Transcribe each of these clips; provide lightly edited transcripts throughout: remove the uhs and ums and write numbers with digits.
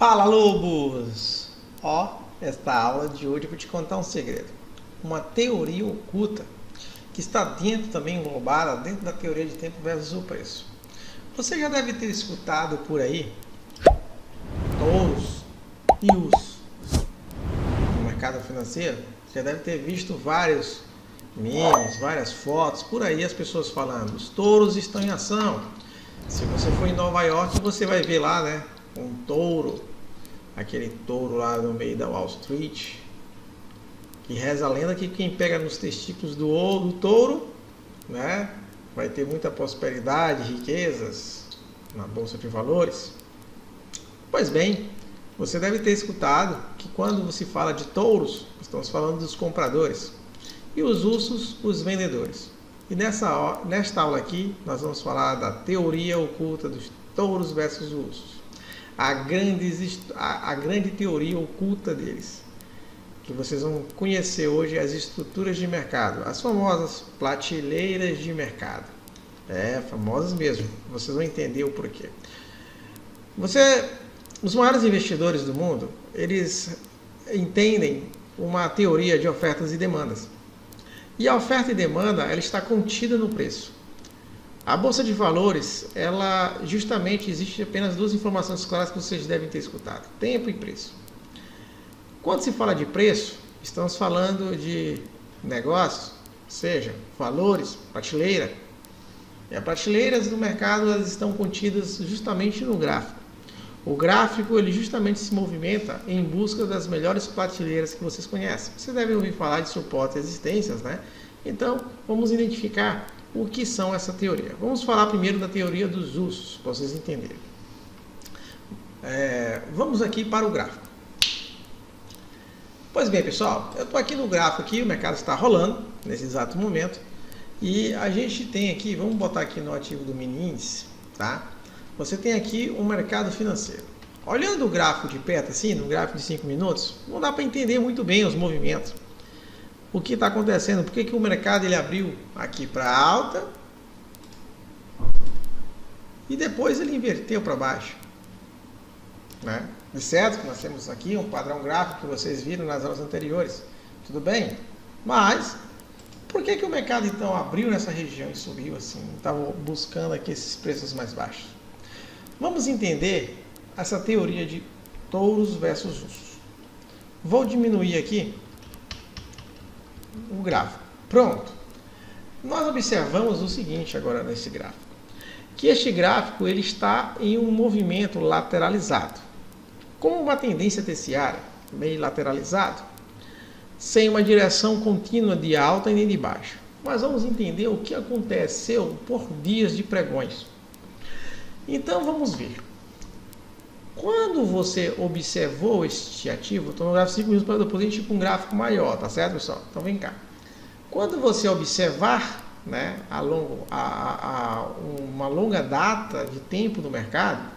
Fala, lobos! Ó, esta aula de hoje eu vou te contar um segredo. Uma teoria oculta que está dentro também, englobada dentro da teoria de tempo versus o preço. Você já deve ter escutado por aí touros e ursos no mercado financeiro. Já deve ter visto vários memes, várias fotos por aí, as pessoas falando: os touros estão em ação. Se você for em Nova York, você vai ver lá, né, um touro, aquele touro lá no meio da Wall Street, que reza a lenda que quem pega nos testículos do touro, né, vai ter muita prosperidade, riquezas na bolsa de valores. Pois bem, você deve ter escutado que quando se fala de touros, estamos falando dos compradores, e os ursos, os vendedores. E nesta aula aqui, nós vamos falar da teoria oculta dos touros versus ursos. A grande teoria oculta deles, que vocês vão conhecer hoje, as estruturas de mercado, as famosas prateleiras de mercado. Famosas mesmo, vocês vão entender o porquê. Os maiores investidores do mundo, eles entendem uma teoria de ofertas e demandas. E a oferta e demanda, ela está contida no preço. A bolsa de valores, ela justamente existe apenas duas informações claras que vocês devem ter escutado: tempo e preço. Quando se fala de preço, estamos falando de negócios, ou seja, valores, prateleira. E as prateleiras do mercado, elas estão contidas justamente no gráfico. O gráfico, ele justamente se movimenta em busca das melhores prateleiras que vocês conhecem. Vocês devem ouvir falar de suporte e resistências, né? Então, vamos identificar o que são essa teoria. Vamos falar primeiro da teoria dos ursos, para vocês entenderem. Vamos aqui para o gráfico. Pois bem, pessoal, eu estou aqui no gráfico, aqui, o mercado está rolando nesse exato momento. E a gente tem aqui, vamos botar aqui no ativo do mini índice, tá? Você tem aqui um mercado financeiro. Olhando o gráfico de perto, assim, no gráfico de 5 minutos, não dá para entender muito bem os movimentos. O que está acontecendo? Por que o mercado ele abriu aqui para alta e depois ele inverteu para baixo, né? De certo que nós temos aqui um padrão gráfico que vocês viram nas aulas anteriores, tudo bem? Mas por que o mercado então abriu nessa região e subiu assim? Estava buscando aqui esses preços mais baixos. Vamos entender essa teoria de touros versus ursos. Vou diminuir aqui o gráfico. Pronto. Nós observamos o seguinte agora nesse gráfico, que este gráfico ele está em um movimento lateralizado, com uma tendência terciária, meio lateralizado, sem uma direção contínua de alta e nem de baixa. Mas vamos entender o que aconteceu por dias de pregões. Então vamos ver. Quando você observou este ativo, estou no gráfico 5 minutos para depois a gente ir para um gráfico maior, tá certo, pessoal? Então vem cá. Quando você observar, né, uma longa data de tempo no mercado,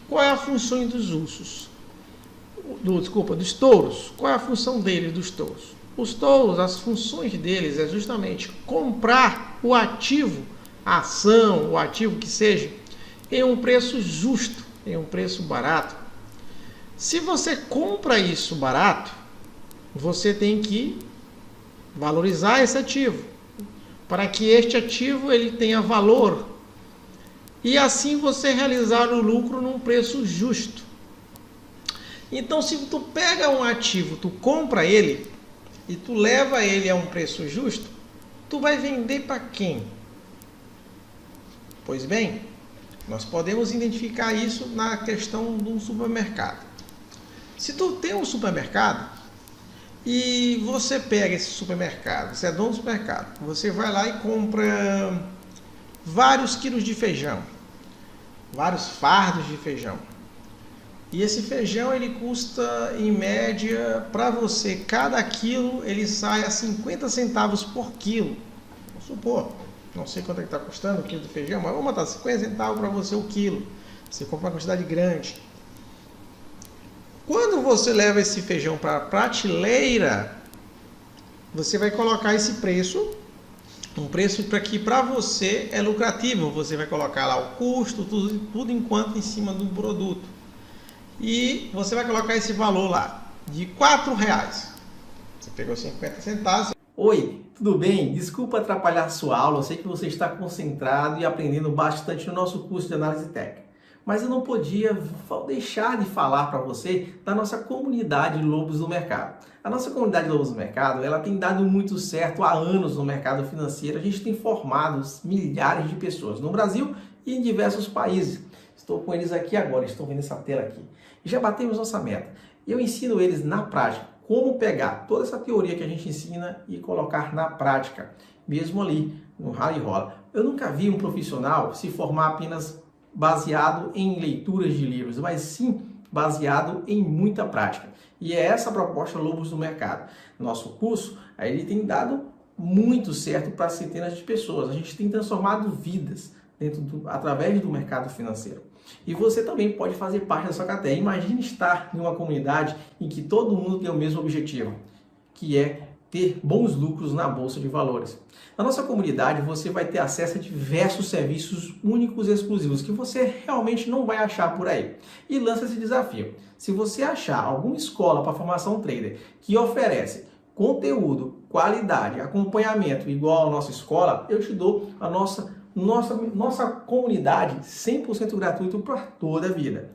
qual é a função dos ursos? Dos touros. Qual é a função deles, dos touros? Os touros, as funções deles é justamente comprar o ativo, a ação, o ativo que seja, em um preço justo, em um preço barato. Se você compra isso barato, você tem que valorizar esse ativo, para que este ativo ele tenha valor, e assim você realizar o lucro num preço justo. Então, se tu pega um ativo, tu compra ele, e tu leva ele a um preço justo, tu vai vender para quem? Pois bem, nós podemos identificar isso na questão de um supermercado. Se tu tem um supermercado e você pega esse supermercado, você é dono do supermercado, você vai lá e compra vários quilos de feijão, vários fardos de feijão. E esse feijão ele custa em média para você, cada quilo ele sai a 50 centavos por quilo. Vamos supor. Não sei quanto é que está custando o quilo de feijão, mas vamos botar 50 centavos para você o quilo. Você compra uma quantidade grande. Quando você leva esse feijão para a prateleira, você vai colocar esse preço, um preço para que para você é lucrativo. Você vai colocar lá o custo, tudo enquanto em cima do produto. e você vai colocar esse valor lá, de R$4. Você pegou 50 centavos. Oi, tudo bem? Desculpa atrapalhar sua aula, eu sei que você está concentrado e aprendendo bastante no nosso curso de análise técnica. Mas eu não podia deixar de falar para você da nossa comunidade Lobos do Mercado. A nossa comunidade Lobos do Mercado, ela tem dado muito certo há anos no mercado financeiro. A gente tem formado milhares de pessoas no Brasil e em diversos países. Estou com eles aqui agora, estão vendo essa tela aqui. E já batemos nossa meta. Eu ensino eles na prática como pegar toda essa teoria que a gente ensina e colocar na prática, mesmo ali no rala e rola. Eu nunca vi um profissional se formar apenas baseado em leituras de livros, mas sim baseado em muita prática. E é essa a proposta Lobos do Mercado. Nosso curso, ele tem dado muito certo para centenas de pessoas. A gente tem transformado vidas através do mercado financeiro. E você também pode fazer parte da sua cadeia. Imagine estar em uma comunidade em que todo mundo tem o mesmo objetivo, que é ter bons lucros na Bolsa de Valores. Na nossa comunidade você vai ter acesso a diversos serviços únicos e exclusivos que você realmente não vai achar por aí. E lança esse desafio. Se você achar alguma escola para formação trader que oferece conteúdo, qualidade, acompanhamento igual à nossa escola, eu te dou a nossa comunidade 100% gratuito para toda a vida.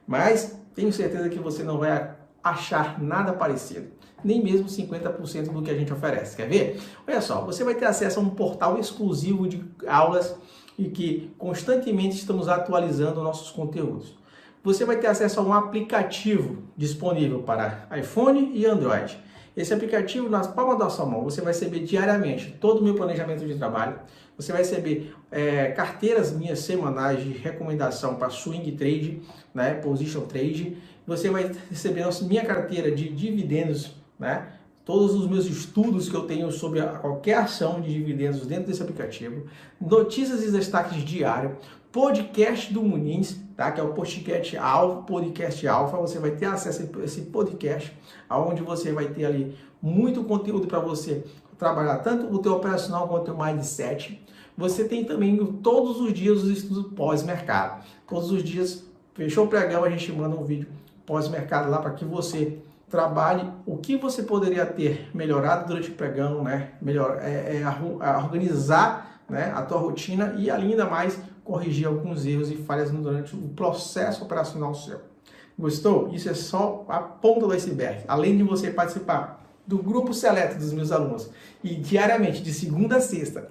Mas tenho certeza que você não vai achar nada parecido, nem mesmo 50% do que a gente oferece. Quer ver? Olha só, você vai ter acesso a um portal exclusivo de aulas e que constantemente estamos atualizando nossos conteúdos. Você vai ter acesso a um aplicativo disponível para iPhone e Android. Esse aplicativo, nas palmas da sua mão, você vai receber diariamente todo o meu planejamento de trabalho. Você vai receber carteiras minhas semanais de recomendação para swing trade, né, position trade. Você vai receber minha carteira de dividendos, né, todos os meus estudos que eu tenho sobre qualquer ação de dividendos dentro desse aplicativo. Notícias e destaques diários. Podcast do Munins, tá? Que é o podcast Alpha. Você vai ter acesso a esse podcast, onde você vai ter ali muito conteúdo para você trabalhar tanto o teu operacional quanto o teu mindset. Você tem também todos os dias os estudos pós-mercado. Todos os dias, fechou o pregão, a gente manda um vídeo pós-mercado lá para que você trabalhe o que você poderia ter melhorado durante o pregão, né? Organizar, né, a tua rotina e ainda mais corrigir alguns erros e falhas durante o processo operacional seu. Gostou? Isso é só a ponta do iceberg. Além de você participar do grupo seleto dos meus alunos e diariamente, de segunda a sexta,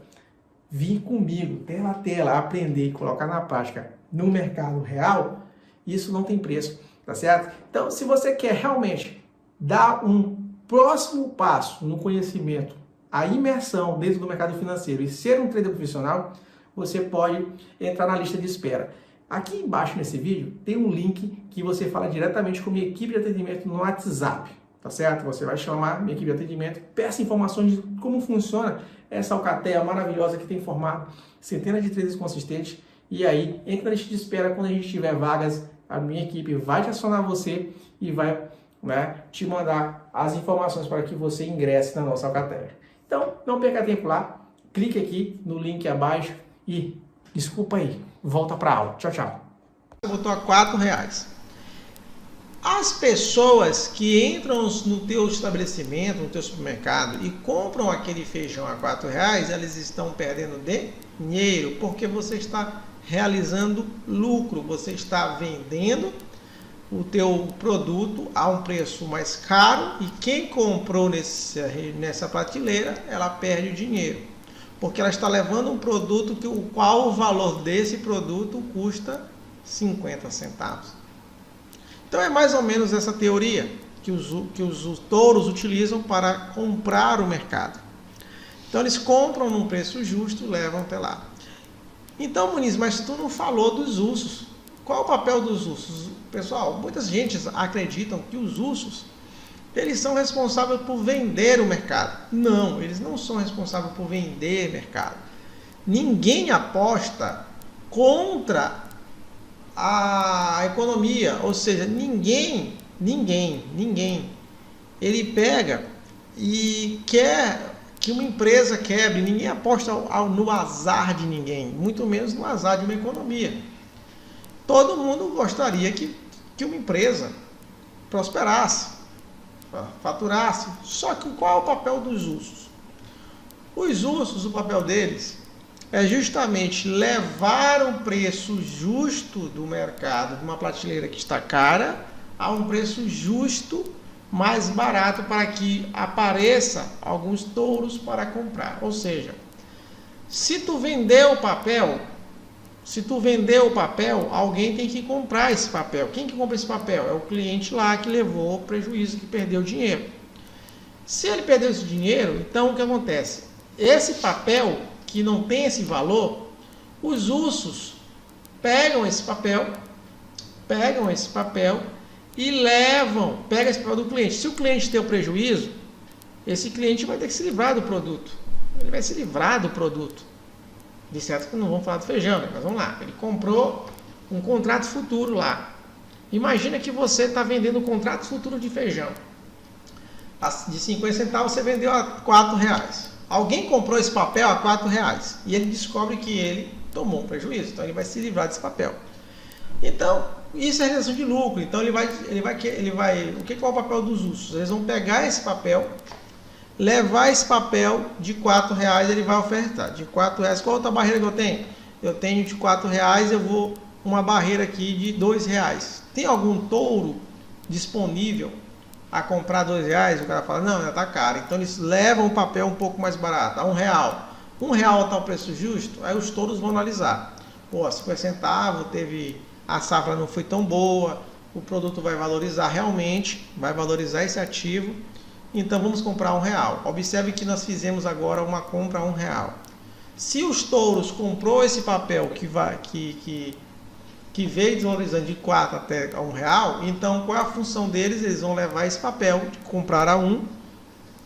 vir comigo, tela a tela, aprender e colocar na prática no mercado real, isso não tem preço, tá certo? Então, se você quer realmente dar um próximo passo no conhecimento, a imersão dentro do mercado financeiro e ser um trader profissional, você pode entrar na lista de espera. Aqui embaixo nesse vídeo tem um link que você fala diretamente com minha equipe de atendimento no WhatsApp, tá certo? Você vai chamar minha equipe de atendimento, peça informações de como funciona essa alcateia maravilhosa que tem formado centenas de traders consistentes e aí entra na lista de espera. Quando a gente tiver vagas, a minha equipe vai te acionar você e vai, né, te mandar as informações para que você ingresse na nossa alcateia. Então, não perca tempo lá, clique aqui no link abaixo e, desculpa aí, volta para a aula. Tchau, tchau. Botou a R$4. As pessoas que entram no teu estabelecimento, no teu supermercado e compram aquele feijão a R$4, elas estão perdendo dinheiro porque você está realizando lucro, você está vendendo o teu produto a um preço mais caro e quem comprou nessa prateleira, ela perde o dinheiro, porque ela está levando um produto qual o valor desse produto custa 50 centavos. Então é mais ou menos essa teoria que os touros utilizam para comprar o mercado. Então eles compram num preço justo e levam até lá. Então, Muniz, mas tu não falou dos ursos. Qual é o papel dos ursos? Pessoal, muitas gente acreditam que os ursos eles são responsáveis por vender o mercado. Não, eles não são responsáveis por vender mercado. Ninguém aposta contra a economia, ou seja, ninguém, ele pega e quer que uma empresa quebre. Ninguém aposta no azar de ninguém, muito menos no azar de uma economia. Todo mundo gostaria que que uma empresa prosperasse, faturasse. Só que qual é o papel dos ursos? Os ursos, o papel deles é justamente levar o preço justo do mercado, de uma prateleira que está cara, a um preço justo, mais barato, para que apareça alguns touros para comprar. Ou seja, se tu vender o papel, alguém tem que comprar esse papel. Quem que compra esse papel? É o cliente lá que levou o prejuízo, que perdeu o dinheiro. Se ele perdeu esse dinheiro, então o que acontece? Esse papel que não tem esse valor, os ursos pegam esse papel e pega esse papel do cliente. Se o cliente tem o prejuízo, esse cliente vai ter que se livrar do produto. Ele vai se livrar do produto. De certo que não vamos falar do feijão, né? Mas vamos lá. Ele comprou um contrato futuro lá. Imagina que você está vendendo um contrato futuro de feijão. De 50 centavos você vendeu a R$4. Alguém comprou esse papel a R$4 e ele descobre que ele tomou um prejuízo. Então ele vai se livrar desse papel. Então, isso é realização de lucro. Então o que é o papel dos ursos? Eles vão pegar esse papel, levar esse papel de R$4, ele vai ofertar. De R$4, qual outra barreira que eu tenho? Eu tenho de R$4, eu vou uma barreira aqui de R$2. Tem algum touro disponível a comprar R$2? O cara fala, não, já está caro. Então eles levam o papel um pouco mais barato, a R$1. R$1 está o preço justo, aí os touros vão analisar. Pô, 50 centavos, a safra não foi tão boa, o produto vai valorizar realmente, vai valorizar esse ativo, então vamos comprar R$1. Observe que nós fizemos agora uma compra a R$1. Se os touros comprou esse papel que veio desvalorizando de 4 até a R$1, então qual é a função deles? Eles vão levar esse papel de comprar a 1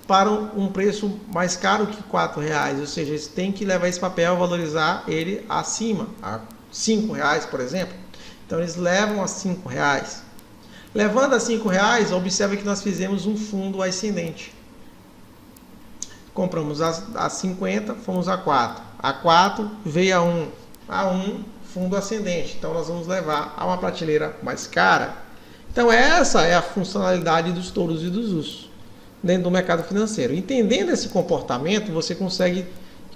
para um preço mais caro que R$4, ou seja, eles têm que levar esse papel, valorizar ele acima, a R$5, por exemplo. Então eles levam a R$5. Levando a R$5, observe que nós fizemos um fundo ascendente. Compramos a 50, fomos a 4. A 4 veio a 1. A 1, fundo ascendente. Então nós vamos levar a uma prateleira mais cara. Então essa é a funcionalidade dos touros e dos ursos dentro do mercado financeiro. Entendendo esse comportamento, você consegue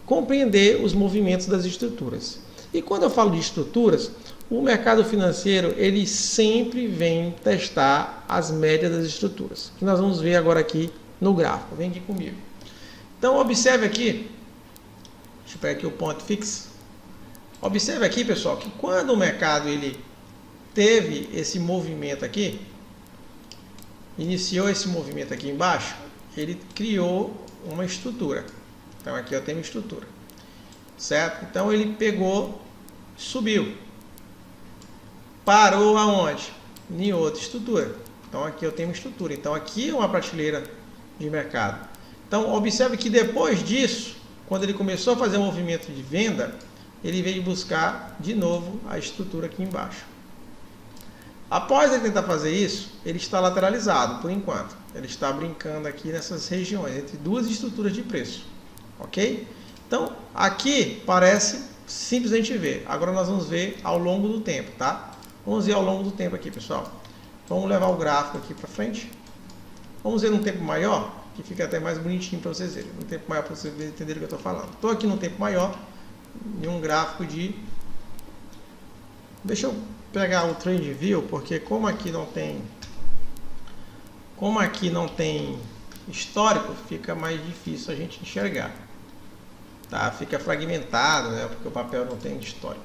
compreender os movimentos das estruturas. E quando eu falo de estruturas, o mercado financeiro ele sempre vem testar as médias das estruturas, que nós vamos ver agora aqui no gráfico. Vem aqui comigo. Então observe aqui, deixa eu pegar aqui o ponto fixo. Observe aqui, pessoal, que quando o mercado ele teve esse movimento aqui, iniciou esse movimento aqui embaixo, ele criou uma estrutura. Então aqui eu tenho uma estrutura, certo? Então ele pegou, subiu, parou aonde? Em outra estrutura. Então aqui eu tenho uma estrutura. Então aqui é uma prateleira de mercado. Então observe que depois disso, quando ele começou a fazer um movimento de venda, ele veio buscar de novo a estrutura aqui embaixo. Após ele tentar fazer isso, ele está lateralizado por enquanto. Ele está brincando aqui nessas regiões, entre duas estruturas de preço. Ok? Então, aqui parece simples a gente ver. Agora nós vamos ver ao longo do tempo, tá? Vamos ver ao longo do tempo aqui, pessoal. Vamos levar o gráfico aqui para frente. Vamos ver num tempo maior, que fica até mais bonitinho para vocês verem. Um tempo maior para vocês entenderem o que eu estou falando. Estou aqui num tempo maior, em um gráfico de... Deixa eu pegar o Trend View, porque como aqui não tem histórico, fica mais difícil a gente enxergar. Tá? Fica fragmentado, né? Porque o papel não tem histórico.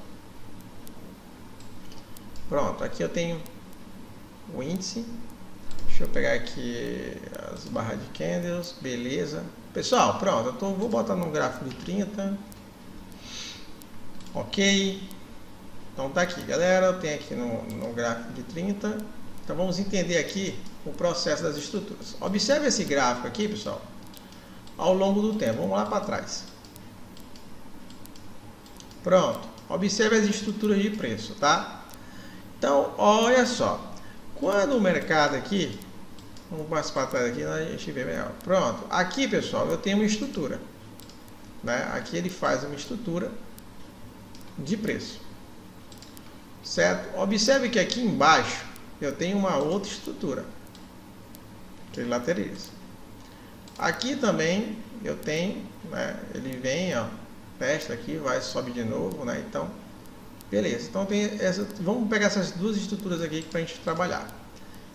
Pronto, aqui eu tenho o índice. Deixa eu pegar aqui as barras de candles, beleza. Pessoal, pronto, vou botar no gráfico de 30. Ok. Então tá aqui, galera, eu tenho aqui no gráfico de 30. Então vamos entender aqui o processo das estruturas. Observe esse gráfico aqui, pessoal, ao longo do tempo. Vamos lá para trás. Pronto. Observe as estruturas de preço, tá? Então, olha só. Quando o mercado aqui, vamos mais para trás aqui, a gente vê melhor. Pronto. Aqui, pessoal, eu tenho uma estrutura, né? Aqui ele faz uma estrutura de preço. Certo? Observe que aqui embaixo eu tenho uma outra estrutura que ele lateraliza. Aqui também eu tenho, né, ele vem, ó, testa aqui, vai, sobe de novo, né? Então, beleza. Então tem essa, vamos pegar essas duas estruturas aqui para a gente trabalhar.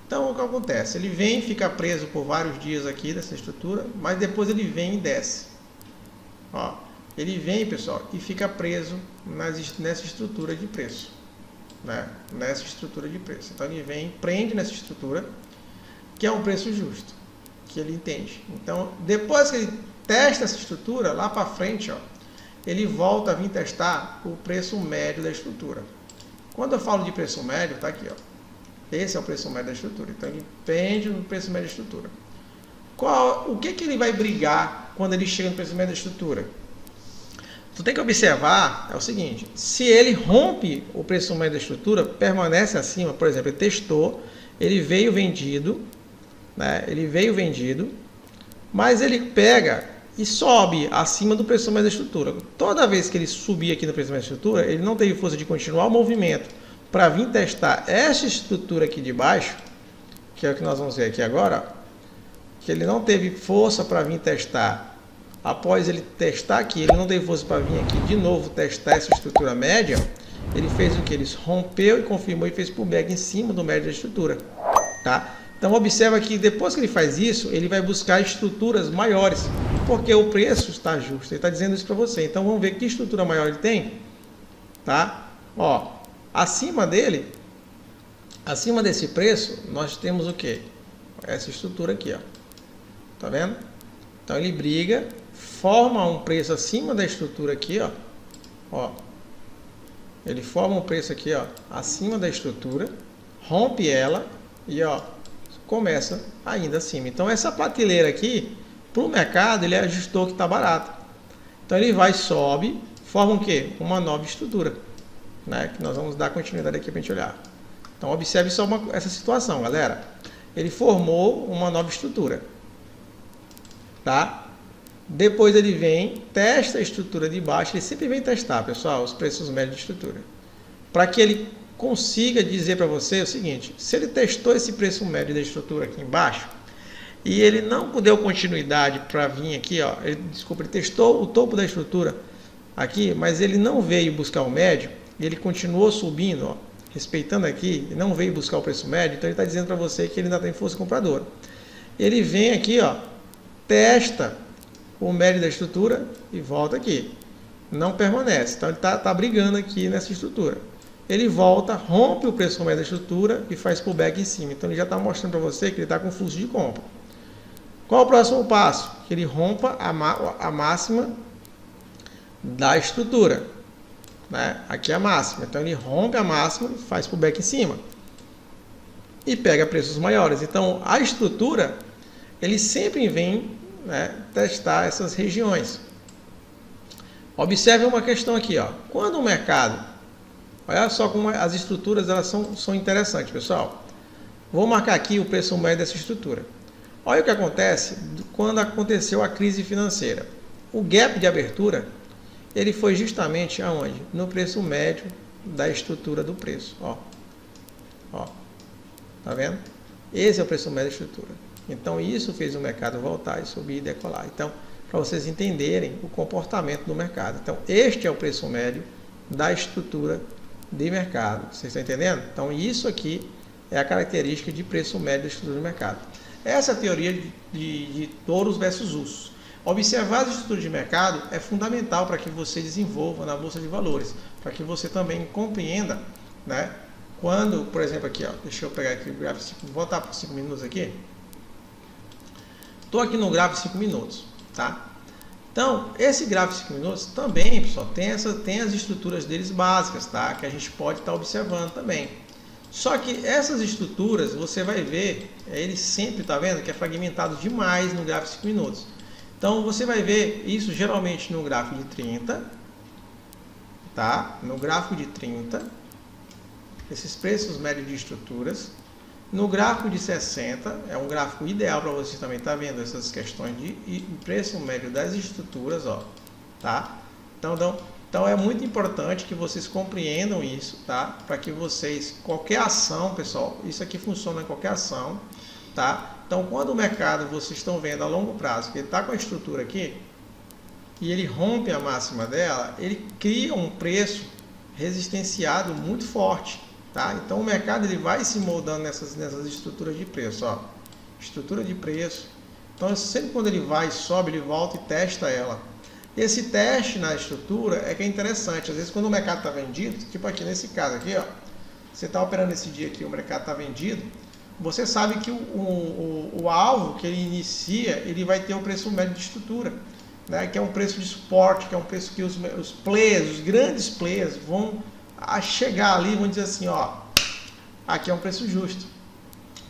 Então o que acontece? Ele vem, fica preso por vários dias aqui dessa estrutura, mas depois ele vem e desce. Ó, ele vem, pessoal, e fica preso nessa estrutura de preço, né? Nessa estrutura de preço. Então ele vem, prende nessa estrutura, que é um preço justo, que ele entende. Então depois que ele testa essa estrutura, lá para frente, ó, ele volta a vir testar o preço médio da estrutura. Quando eu falo de preço médio, tá aqui, ó. Esse é o preço médio da estrutura. Então ele pende no preço médio da estrutura. O que ele vai brigar quando ele chega no preço médio da estrutura? Tu tem que observar é o seguinte: se ele rompe o preço médio da estrutura, permanece acima, por exemplo, ele testou, ele veio vendido, né? Ele veio vendido, mas ele pega e sobe acima do preço médio da estrutura. Toda vez que ele subir aqui no preço médio da estrutura, ele não teve força de continuar o movimento para vir testar essa estrutura aqui de baixo, que é o que nós vamos ver aqui agora, ó, que ele não teve força para vir testar. Após ele testar aqui, ele não teve força para vir aqui de novo testar essa estrutura média. Ele fez o que? Ele rompeu e confirmou e fez pullback em cima do médio da estrutura, tá? Então observa que depois que ele faz isso, ele vai buscar estruturas maiores, porque o preço está justo. Ele está dizendo isso para você. Então vamos ver que estrutura maior ele tem, tá? Ó, acima dele, acima desse preço, nós temos o que? Essa estrutura aqui, ó. Tá vendo? Então ele briga, forma um preço acima da estrutura aqui, ó. Ó. Ele forma um preço aqui, ó, acima da estrutura, rompe ela e, ó, começa ainda acima. Então essa prateleira aqui, para o mercado, ele ajustou que está barato. Então ele vai, sobe, forma o quê? Uma nova estrutura, né? Que nós vamos dar continuidade aqui para a gente olhar. Então observe só essa situação, galera. Ele formou uma nova estrutura, tá? Depois ele vem, testa a estrutura de baixo. Ele sempre vem testar, pessoal, os preços médios de estrutura, para que ele consiga dizer para você o seguinte: se ele testou esse preço médio da estrutura aqui embaixo e ele não deu continuidade para vir aqui, ó, ele testou o topo da estrutura aqui, mas ele não veio buscar o médio, e ele continuou subindo, ó, respeitando aqui, e não veio buscar o preço médio, então ele está dizendo para você que ele ainda tem força compradora. Ele vem aqui, ó, testa o médio da estrutura e volta aqui, não permanece. Então ele está brigando aqui nessa estrutura. Ele volta, rompe o preço médio da estrutura e faz pullback em cima. Então ele já está mostrando para você que ele está com fluxo de compra. Qual é o próximo passo? Que ele rompa a máxima da estrutura, né? Aqui é a máxima. Então ele rompe a máxima e faz pullback em cima e pega preços maiores. Então a estrutura, ele sempre vem, né, testar essas regiões. Observe uma questão aqui, ó. Quando o mercado, olha só como as estruturas elas são interessantes, pessoal. Vou marcar aqui o preço médio dessa estrutura. Olha o que acontece quando aconteceu a crise financeira. O gap de abertura, ele foi justamente aonde? No preço médio da estrutura do preço. Ó, ó, tá vendo? Esse é o preço médio da estrutura. Então isso fez o mercado voltar e subir e decolar. Então, para vocês entenderem o comportamento do mercado. Então, este é o preço médio da estrutura de mercado. Vocês estão entendendo? Então, isso aqui é a característica de preço médio da estrutura de mercado. Essa é a teoria de touros versus ursos. Observar as estruturas de mercado é fundamental para que você desenvolva na Bolsa de Valores, para que você também compreenda, né? Quando, por exemplo, aqui, ó, deixa eu pegar aqui o gráfico, voltar para 5 minutos aqui. Estou aqui no gráfico de 5 minutos, tá? Então, esse gráfico de 5 minutos também, pessoal, tem as estruturas deles básicas, tá? Que a gente pode estar observando também. Só que essas estruturas, você vai ver, ele sempre, tá vendo, que é fragmentado demais no gráfico de 5 minutos. Então, você vai ver isso geralmente no gráfico de 30, tá? No gráfico de 30, esses preços médios de estruturas. No gráfico de 60, é um gráfico ideal para você também estar vendo essas questões de preço médio das estruturas, ó, tá? Então, Então é muito importante que vocês compreendam isso, tá? Para que vocês, qualquer ação, pessoal, isso aqui funciona em qualquer ação, tá? Então quando o mercado, vocês estão vendo a longo prazo, que ele está com a estrutura aqui, e ele rompe a máxima dela, ele cria um preço resistenciado muito forte, tá? Então o mercado ele vai se moldando nessas estruturas de preço, ó. Estrutura de preço. Então sempre quando ele vai, sobe, ele volta e testa ela. Esse teste na estrutura é que é interessante. Às vezes quando o mercado está vendido, tipo aqui nesse caso aqui, ó, você está operando esse dia aqui, o mercado está vendido, você sabe que o alvo que ele inicia, ele vai ter o preço médio de estrutura, né, que é um preço de suporte, que é um preço que os players, os grandes players vão chegar ali e vão dizer assim, ó, aqui é um preço justo.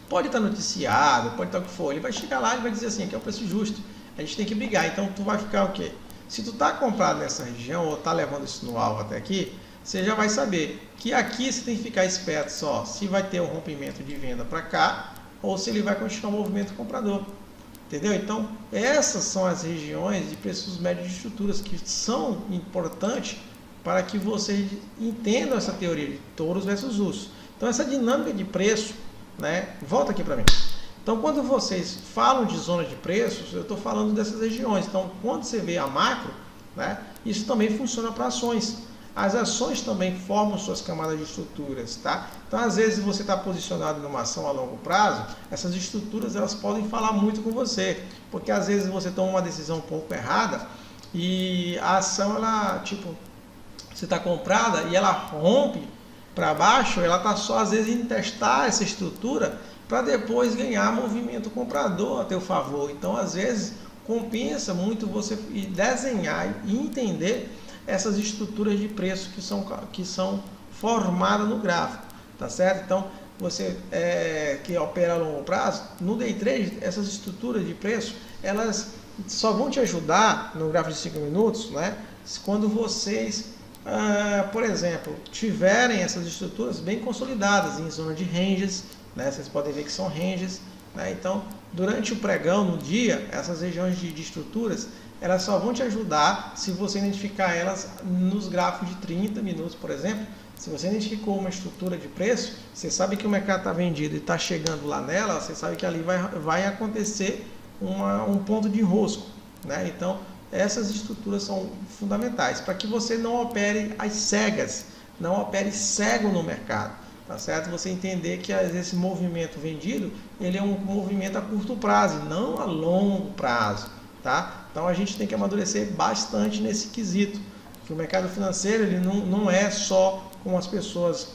Pode estar noticiado, pode estar o que for, ele vai chegar lá e vai dizer assim, aqui é um preço justo, a gente tem que brigar, então tu vai ficar o quê? Se tu está comprado nessa região ou está levando isso no alvo até aqui, você já vai saber que aqui você tem que ficar esperto só se vai ter um rompimento de venda para cá ou se ele vai continuar o movimento comprador. Entendeu? Então, essas são as regiões de preços médios de estruturas que são importantes para que vocês entendam essa teoria de touros versus ursos. Então, essa dinâmica de preço, né? Volta aqui para mim. Então, quando vocês falam de zona de preços, eu estou falando dessas regiões. Então, quando você vê a macro, né, isso também funciona para ações. As ações também formam suas camadas de estruturas, tá? Então, às vezes, você está posicionado numa ação a longo prazo, essas estruturas elas podem falar muito com você, porque às vezes você toma uma decisão um pouco errada e a ação, ela, tipo, você está comprada e ela rompe para baixo, ela está só, às vezes, em testar essa estrutura para depois ganhar movimento comprador a teu favor. Então, às vezes, compensa muito você desenhar e entender essas estruturas de preço que são formadas no gráfico, tá certo? Então, você que opera a longo prazo, no day trade, essas estruturas de preço, elas só vão te ajudar no gráfico de 5 minutos, né? Quando vocês, por exemplo, tiverem essas estruturas bem consolidadas em zona de ranges, né? Vocês podem ver que são ranges, né? Então, durante o pregão, no dia, essas regiões de estruturas, elas só vão te ajudar se você identificar elas nos gráficos de 30 minutos, por exemplo. Se você identificou uma estrutura de preço, você sabe que o mercado está vendido e está chegando lá nela, você sabe que ali vai acontecer um ponto de enrosco, né? Então, essas estruturas são fundamentais para que você não opere às cegas, não opere cego no mercado. Tá certo? Você entender que esse movimento vendido, ele é um movimento a curto prazo, não a longo prazo, tá? Então a gente tem que amadurecer bastante nesse quesito, que o mercado financeiro ele não é só como as pessoas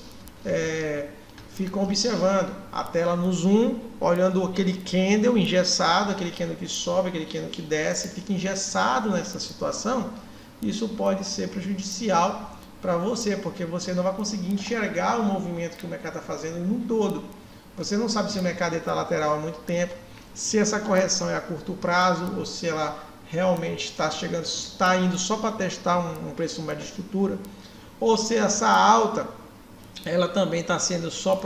ficam observando a tela no zoom, olhando aquele candle engessado, aquele candle que sobe, aquele candle que desce, fica engessado nessa situação. Isso pode ser prejudicial para você, porque você não vai conseguir enxergar o movimento que o mercado está fazendo no todo. Você não sabe se o mercado está lateral há muito tempo, se essa correção é a curto prazo ou se ela realmente está indo só para testar um preço médio de estrutura, ou se essa alta ela também está sendo só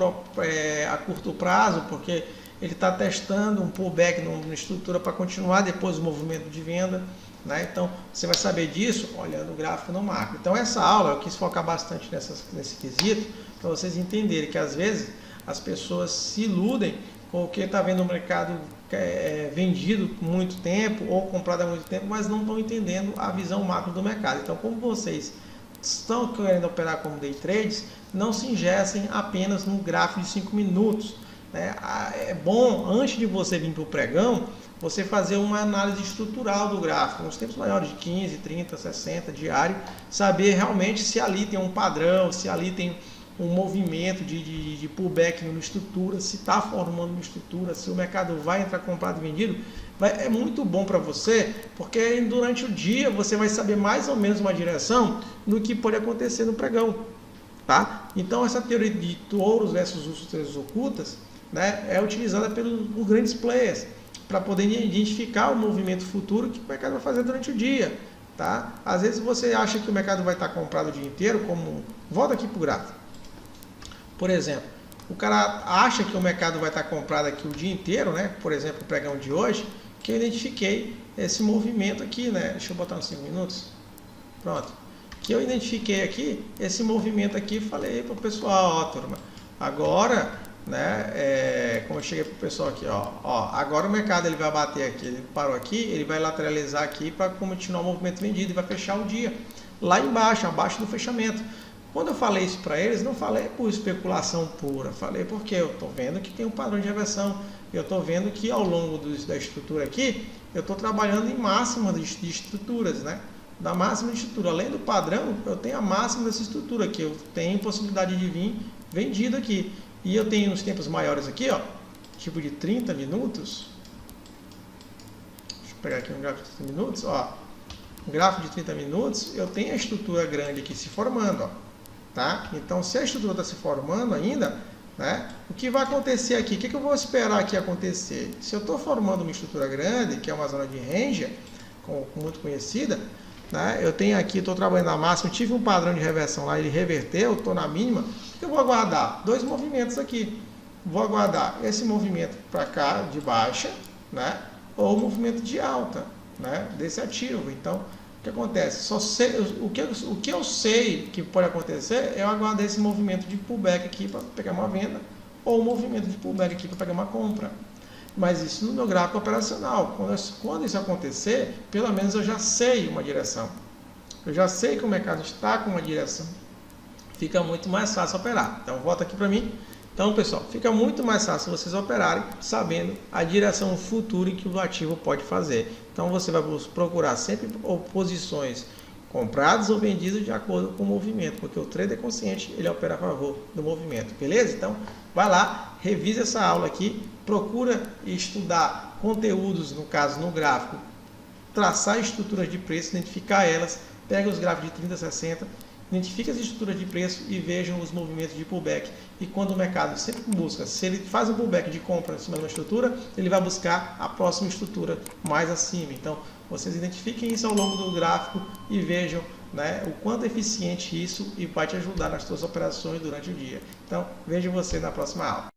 a curto prazo, porque ele está testando um pullback numa estrutura para continuar depois o movimento de venda, né? Então você vai saber disso olhando o gráfico no macro. Então essa aula eu quis focar bastante nesse quesito, para vocês entenderem que às vezes as pessoas se iludem com o que está vendo o mercado vendido por muito tempo ou comprado há muito tempo, mas não estão entendendo a visão macro do mercado. Então, como vocês estão querendo operar como day trades, não se engessem apenas no gráfico de 5 minutos. Né? É bom, antes de você vir para o pregão, você fazer uma análise estrutural do gráfico, nos tempos maiores de 15, 30, 60 diário, saber realmente se ali tem um padrão, se ali tem um movimento de pullback numa estrutura, se está formando uma estrutura, se o mercado vai entrar comprado e vendido. É muito bom para você, porque durante o dia você vai saber mais ou menos uma direção no que pode acontecer no pregão. Tá? Então essa teoria de touros versus ursos ocultas, né, é utilizada pelos grandes players para poder identificar o movimento futuro que o mercado vai fazer durante o dia. Tá? Às vezes você acha que o mercado vai estar comprado o dia inteiro, volta aqui para o gráfico. Por exemplo, o cara acha que o mercado vai estar comprado aqui o dia inteiro, né? Por exemplo, o pregão de hoje, que eu identifiquei esse movimento aqui, né? Deixa eu botar uns 5 minutos. Pronto. que eu identifiquei aqui, esse movimento aqui, falei para o pessoal, ó, turma, agora, né, como eu cheguei para o pessoal aqui, ó, agora o mercado ele vai bater aqui, ele parou aqui, ele vai lateralizar aqui para continuar o movimento vendido e vai fechar o dia lá embaixo, abaixo do fechamento. Quando eu falei isso para eles, não falei por especulação pura, falei porque eu estou vendo que tem um padrão de reversão, eu estou vendo que ao longo da estrutura aqui, eu estou trabalhando em máxima de estruturas, né? Da máxima de estrutura, além do padrão, eu tenho a máxima dessa estrutura aqui, eu tenho possibilidade de vir vendido aqui. E eu tenho uns tempos maiores aqui, ó, tipo de 30 minutos. Deixa eu pegar aqui um gráfico de 30 minutos, ó. Um gráfico de 30 minutos, eu tenho a estrutura grande aqui se formando, ó. Tá? Então, se a estrutura está se formando ainda, né, o que vai acontecer aqui? O que eu vou esperar aqui acontecer? Se eu estou formando uma estrutura grande, que é uma zona de range, muito conhecida, né, eu tenho aqui, estou trabalhando na máxima, tive um padrão de reversão lá, ele reverteu, estou na mínima, o que eu vou aguardar? Dois movimentos aqui. Vou aguardar esse movimento para cá, de baixa, né, ou o movimento de alta, né, desse ativo. Então, o que acontece? Só sei, o que eu sei que pode acontecer é eu aguardar esse movimento de pullback aqui para pegar uma venda, ou o movimento de pullback aqui para pegar uma compra. Mas isso no meu gráfico operacional. Quando isso acontecer, pelo menos eu já sei uma direção. Eu já sei que o mercado está com uma direção. Fica muito mais fácil operar. Então, volta aqui para mim. Então, pessoal, fica muito mais fácil vocês operarem sabendo a direção futura que o ativo pode fazer. Então, você vai procurar sempre posições compradas ou vendidas de acordo com o movimento, porque o trader consciente, ele opera a favor do movimento, beleza? Então, vai lá, revise essa aula aqui, procura estudar conteúdos, no caso, no gráfico, traçar estruturas de preço, identificar elas, pega os gráficos de 30 a 60, identifique as estruturas de preço e vejam os movimentos de pullback. E quando o mercado sempre busca, se ele faz um pullback de compra em cima de uma estrutura, ele vai buscar a próxima estrutura mais acima. Então, vocês identifiquem isso ao longo do gráfico e vejam, né, o quanto é eficiente isso e vai te ajudar nas suas operações durante o dia. Então, vejo você na próxima aula.